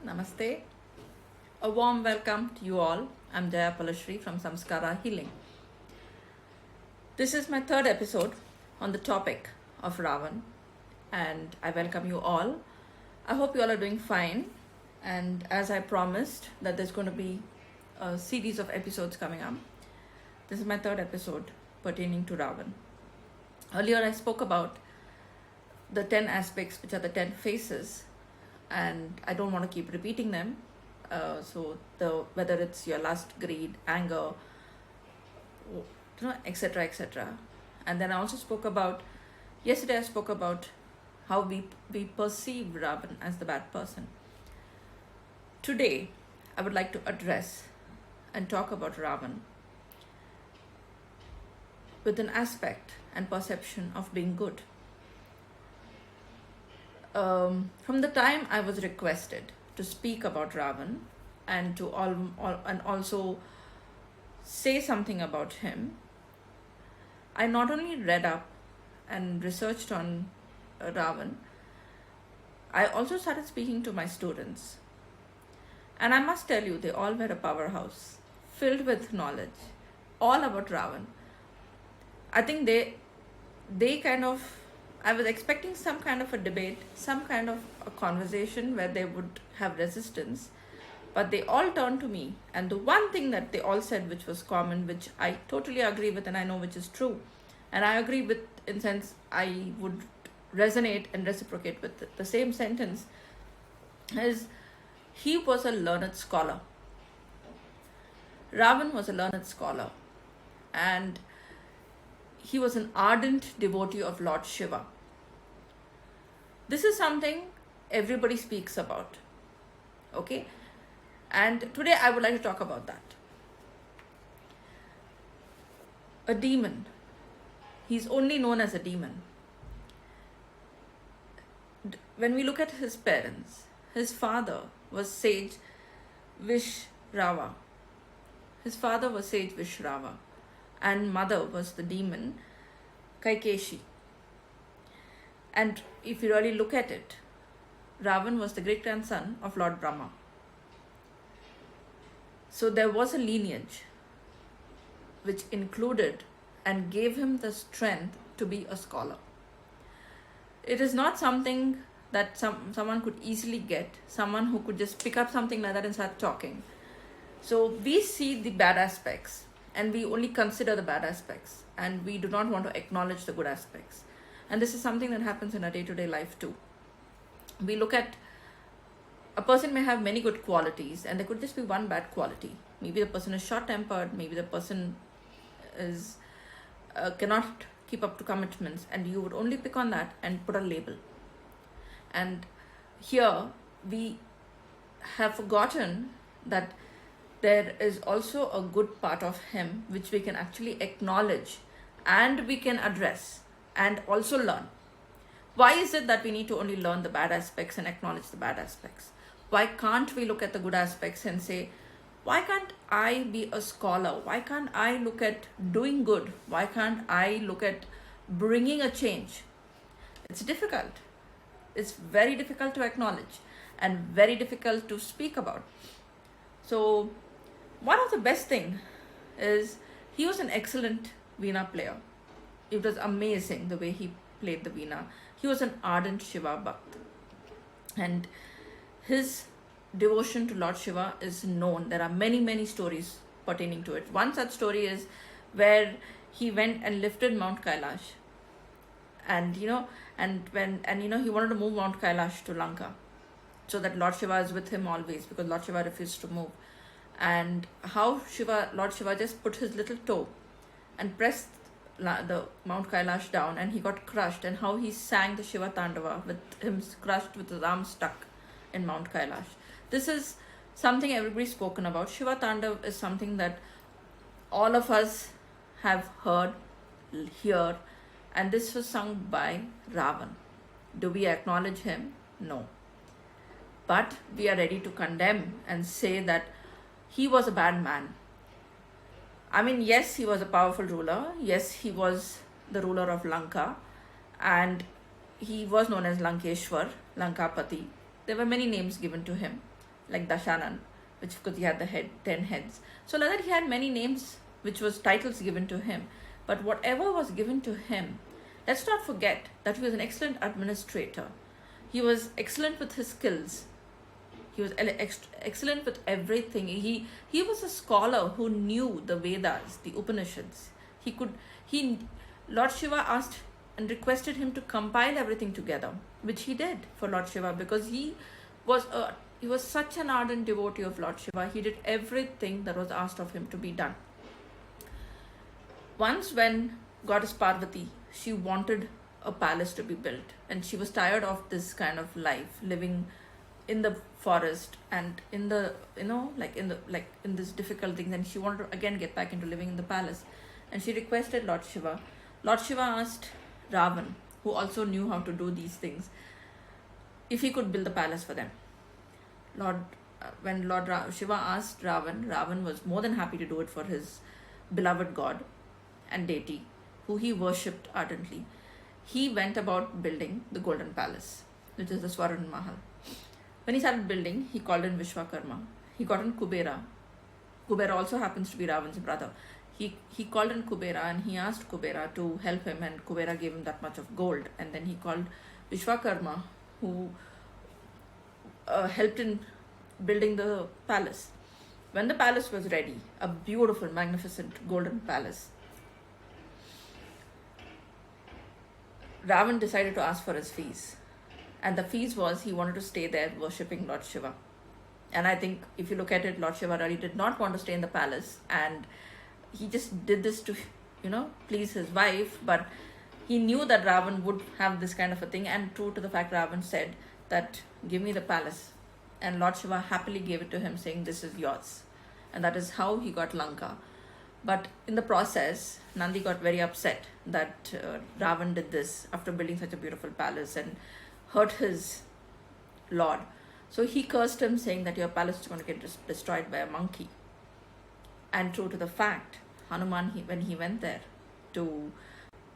Namaste. A warm welcome to you all. I'm Jayapalashri from Samskara Healing. This is my third episode on the topic of Ravan, and I welcome you all. I hope you all are doing fine. And as I promised, that there's going to be a series of episodes coming up. This is my third episode pertaining to Ravan. Earlier, I spoke about the 10 aspects, which are the 10 faces, and I don't want to keep repeating them. Whether it's your lust, greed, anger, etc., etc. And then I also spoke about, yesterday I spoke about how we perceive Ravan as the bad person. Today, I would like to address and talk about Ravan with an aspect and perception of being good. From the time I was requested to speak about Ravan and to and also say something about him, I not only read up and researched on Ravan, I also started speaking to my students. And I must tell you, they all were a powerhouse, filled with knowledge, all about Ravan. I think they kind of, I was expecting some kind of a debate, some kind of a conversation where they would have resistance, but they all turned to me. And the one thing that they all said, which was common, which I totally agree with and I know which is true, and I agree with, in sense, I would resonate and reciprocate with the same sentence, is he was a learned scholar. Ravan was a learned scholar, and he was an ardent devotee of Lord Shiva. This is something everybody speaks about, okay? And today I would like to talk about that. A demon. He's only known as a demon. When we look at his parents, his father was sage Vishrava. His father was sage Vishrava, and mother was the demon Kaikeshi. And if you really look at it, Ravan was the great-grandson of Lord Brahma. So there was a lineage which included and gave him the strength to be a scholar. It is not something that someone could easily get, someone who could just pick up something like that and start talking. So we see the bad aspects and we only consider the bad aspects, and we do not want to acknowledge the good aspects. And this is something that happens in our day-to-day life too. We look at, a person may have many good qualities and there could just be one bad quality. Maybe the person is short-tempered, maybe the person is cannot keep up to commitments, and you would only pick on that and put a label. And here we have forgotten that there is also a good part of him which we can actually acknowledge and we can address and also learn. Why is it that we need to only learn the bad aspects and acknowledge the bad aspects? Why can't we look at the good aspects and say, why can't I be a scholar? Why can't I look at doing good? Why can't I look at bringing a change? It's difficult. It's very difficult to acknowledge and very difficult to speak about. So one of the best thing is he was an excellent Veena player. It was amazing the way he played the Veena. He was an ardent Shiva Bhakt. And his devotion to Lord Shiva is known. There are many, many stories pertaining to it. One such story is where he went and lifted Mount Kailash. And he wanted to move Mount Kailash to Lanka, so that Lord Shiva is with him always, because Lord Shiva refused to move. And how Lord Shiva just put his little toe and pressed the Mount Kailash down, and he got crushed, and how he sang the Shiva Tandava with him crushed with his arm stuck in Mount Kailash. This is something everybody's spoken about. Shiva Tandava is something that all of us have heard, hear, and this was sung by Ravan. Do we acknowledge him? No. But we are ready to condemn and say that he was a bad man. I mean, yes, he was a powerful ruler. Yes, he was the ruler of Lanka, and he was known as Lankeshwar, Lankapati. There were many names given to him. like Dashanan, which because he had the 10 heads. So like that he had many names, which was titles given to him. But whatever was given to him, let's not forget that he was an excellent administrator. He was excellent with his skills. He was excellent with everything. He was a scholar who knew the Vedas, the Upanishads. Lord Shiva asked and requested him to compile everything together, which he did for Lord Shiva, because he was such an ardent devotee of Lord Shiva. He did everything that was asked of him to be done. Once when Goddess Parvati, she wanted a palace to be built, and she was tired of this kind of life, living in the forest and in the, in this difficult things, and she wanted to again get back into living in the palace. And she requested Lord Shiva. Lord Shiva asked Ravan, who also knew how to do these things, if he could build the palace for them. When Lord Shiva asked Ravan, Ravan was more than happy to do it for his beloved god and deity, who he worshipped ardently. He went about building the golden palace, which is the Swaran Mahal. When he started building, he called in Vishwakarma. He got in Kubera. Kubera also happens to be Ravan's brother. He called in Kubera and he asked Kubera to help him, and Kubera gave him that much of gold. And then he called Vishwakarma, who helped in building the palace. When the palace was ready, a beautiful, magnificent golden palace, Ravan decided to ask for his fees. And the fees was he wanted to stay there worshipping Lord Shiva. And I think if you look at it, Lord Shiva really did not want to stay in the palace, and he just did this to, please his wife. But he knew that Ravan would have this kind of a thing, and true to the fact, Ravan said that, give me the palace. And Lord Shiva happily gave it to him, saying, this is yours. And that is how he got Lanka. But in the process, Nandi got very upset that Ravan did this after building such a beautiful palace and hurt his lord. So he cursed him, saying that your palace is going to get destroyed by a monkey. And true to the fact, Hanuman, when he went there to,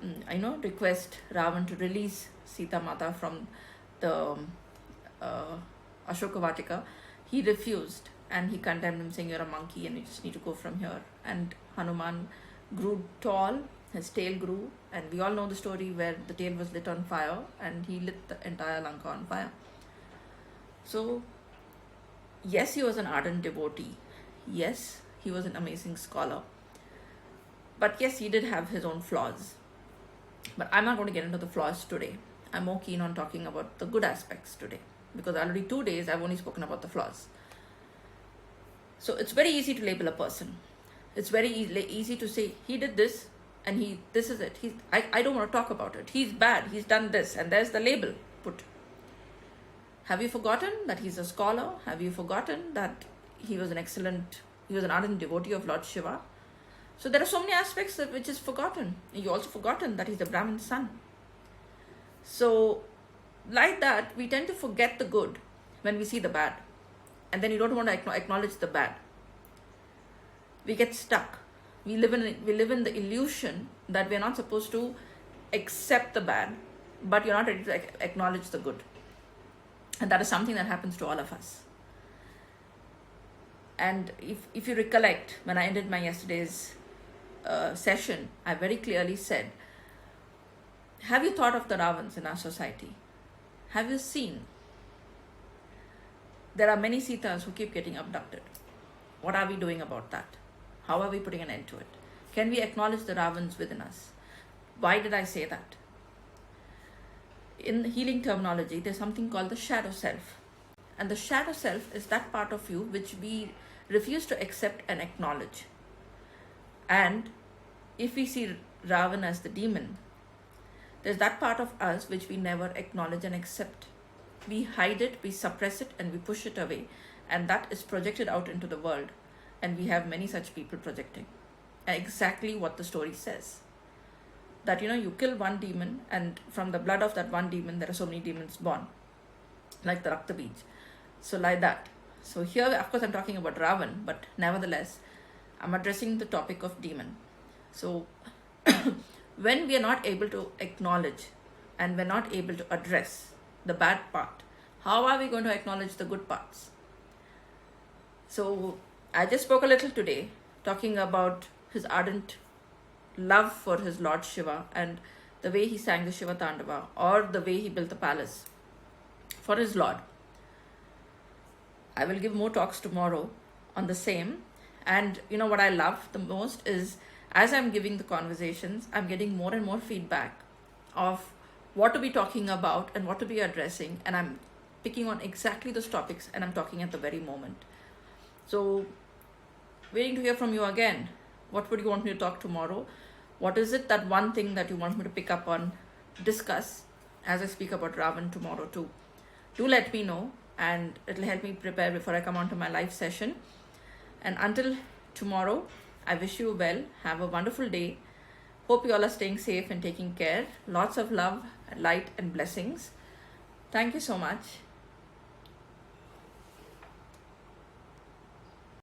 request Ravan to release Sita Mata from the Ashoka Vatika, he refused, and he condemned him, saying, you're a monkey and you just need to go from here. And Hanuman grew tall, his tail grew, and we all know the story where the tail was lit on fire and he lit the entire Lanka on fire. So, yes, he was an ardent devotee. Yes, he was an amazing scholar. But yes, he did have his own flaws. But I'm not going to get into the flaws today. I'm more keen on talking about the good aspects today, because already 2 days I've only spoken about the flaws. So it's very easy to label a person. It's very easy to say, he did this and this is it. I don't want to talk about it. He's bad. He's done this, and there's the label put. Have you forgotten that he's a scholar? Have you forgotten that he was an ardent devotee of Lord Shiva? So there are so many aspects which is forgotten. You also forgotten that he's a Brahmin son. So like that, we tend to forget the good when we see the bad. And then you don't want to acknowledge the bad. We get stuck. We live in the illusion that we are not supposed to accept the bad, but you're not ready to acknowledge the good. And that is something that happens to all of us. And if you recollect, when I ended my yesterday's session, I very clearly said, have you thought of the Ravans in our society? Have you seen? There are many Sitas who keep getting abducted. What are we doing about that? How are we putting an end to it? Can we acknowledge the Ravans within us? Why did I say that? In healing terminology, there's something called the shadow self. And the shadow self is that part of you which we refuse to accept and acknowledge. And if we see Ravan as the demon, there's that part of us which we never acknowledge and accept. We hide it, we suppress it, and we push it away. And that is projected out into the world. And we have many such people projecting. And exactly what the story says. That, you kill one demon, and from the blood of that one demon, there are so many demons born. Like the Rakta Beej. So like that. So here, of course, I'm talking about Ravan, but nevertheless, I'm addressing the topic of demon. So when we are not able to acknowledge and we're not able to address the bad part, how are we going to acknowledge the good parts? So I just spoke a little today, talking about his ardent love for his Lord Shiva and the way he sang the Shiva Tandava, or the way he built the palace for his Lord. I will give more talks tomorrow on the same. And you know what I love the most is, as I'm giving the conversations, I'm getting more and more feedback of what to be talking about and what to be addressing. And I'm picking on exactly those topics and I'm talking at the very moment. So, waiting to hear from you again. What would you want me to talk tomorrow? What is it, that one thing that you want me to pick up on, discuss as I speak about Ravan tomorrow too? Do let me know, and it'll help me prepare before I come on to my live session. And until tomorrow, I wish you well. Have a wonderful day. Hope you all are staying safe and taking care. Lots of love, light, and blessings. Thank you so much.